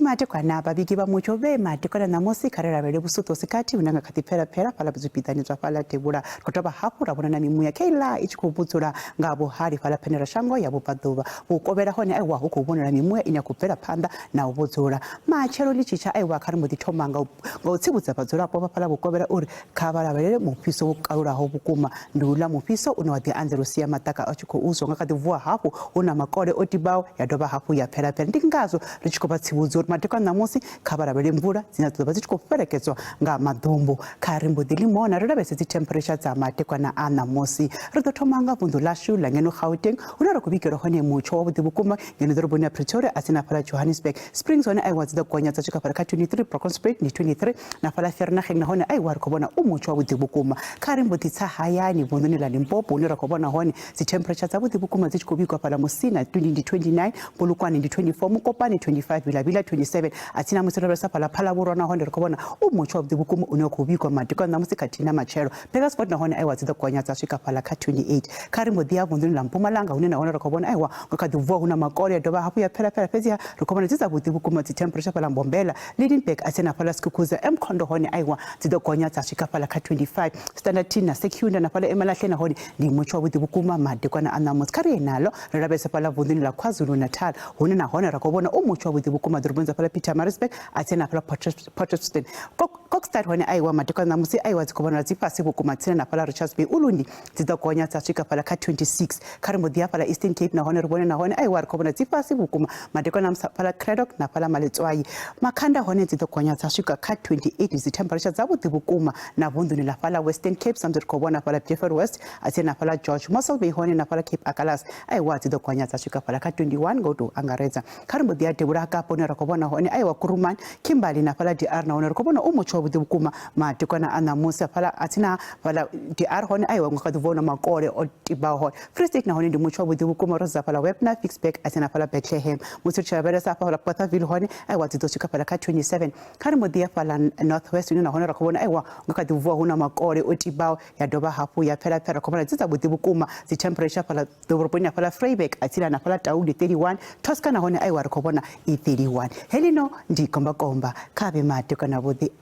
mate kwa napa bikiba mucho be mate kwa na mosi karera bele busuto sikati unanga katipera pera pala bizupitani zwa pala tebura kutoba hapo rabona na mimuya kela ichikubutura ngabo hari pala penera shango ya bupaduba ukobera hone ai wa hukubona na mimuya inyakupera panda na ubutura machero lichicha ai wa karimo ditomanga ngotsibutsa bazura popa pala bukobera uri kabara bele mupiso ukarura ho bukuma ndula mupiso unawati anzerusia mataka achiko uzo ngakadivua hapo una makore otibao ya doba hapo ya pera pera ndingazo lichikobatsibuzo mateka namusi kabara bele mvura zinatuba zichikoperekezwa nga madumbu karimbo dilimona rerabese temperature za matekwa na anamusi ridotomanga bundu lashu langeno Gauteng unara kubikero hone mucho wabudibukuma ngeno doroboni ya Pretoria asina pala Johannesburg Springs hone ai wazida kwanya tsachika para 23 Proconsprate ni 23 na pala Fernacheng na hone ai war kobona umucho wabudibukuma karimbo ditsa hayani bundu ni la Limpopo unara kobona hone zi temperature za budibukuma zichikubikwa pala Musina 29 Polokwane 24 Mokopane 25 Bilabila 27 atina musirabesa pala pala burona hone rikobona umucho wabudibukuma unokubikwa matekwa namusi katina machero Pega sport na hone ai wazida kwanya tsachika pala 28 karimbo dia bundu la Mpumalanga unena hone rikobona aiwa ngakadivua una makore doba hapo ya pera pera pezia rikobona ziza budibukuma zi temperature pala Mbombela Lydenburg asena pala Skukuza Mkhondo hone aiwa zida kwanya tsachika pala 25 Standard na Secunda na pala Emalahle na hone ni mucho budibukuma matekwa na anamus kare nalo rabesa pala bundu la KwaZulu Natal hone na hone rikobona umucho budibukuma durubunza pala Pietermaritzburg asena pala Potchefstroom Kokstad hone aiwa matekwa na musi aiwa zikobona zipasi bukuma tsena na pala Richards Bay Ulundi zida kwanya tsachika pala 26 karimbo dia pala Eastern Cape na hone rubone na hone aiwa rikobona zipasi bukuma matekwa na pala Craddock na pala Maletswai Makhanda hone zida kwanya tsachika 28 zi temperature za budibukuma na bundu ni la pala Western Cape samzir kobona pala Beaufort West asena pala George Mossel Bay hone na pala Cape Akalas aiwa zida kwanya tsachika pala 21 godo angareza karimbo dia tebura kapo ne rikobona hone aiwa Kuruman Kimberley na pala DR na hone rikobona umucho budibukuma matekwa na anamusa pala atina pala DR hone aiwa ngakadivona makore otiba hone Free State na hone ndi mucho budibukuma roza pala Webna Fixback atina pala Bethlehem musircha beresa pala Potterville hone aiwa zidoshika pala 27 karimbo dia pala Northwest na hone rikobona aiwa ngakadivua huna makore otiba ya doba hapo ya pera pera kobona ziza budibukuma zi temperature pala doroboni pala Vryburg atina na pala Taudi 31 Tosca na hone aiwa rikobona 31 helino ndi komba kabe matekwa na budi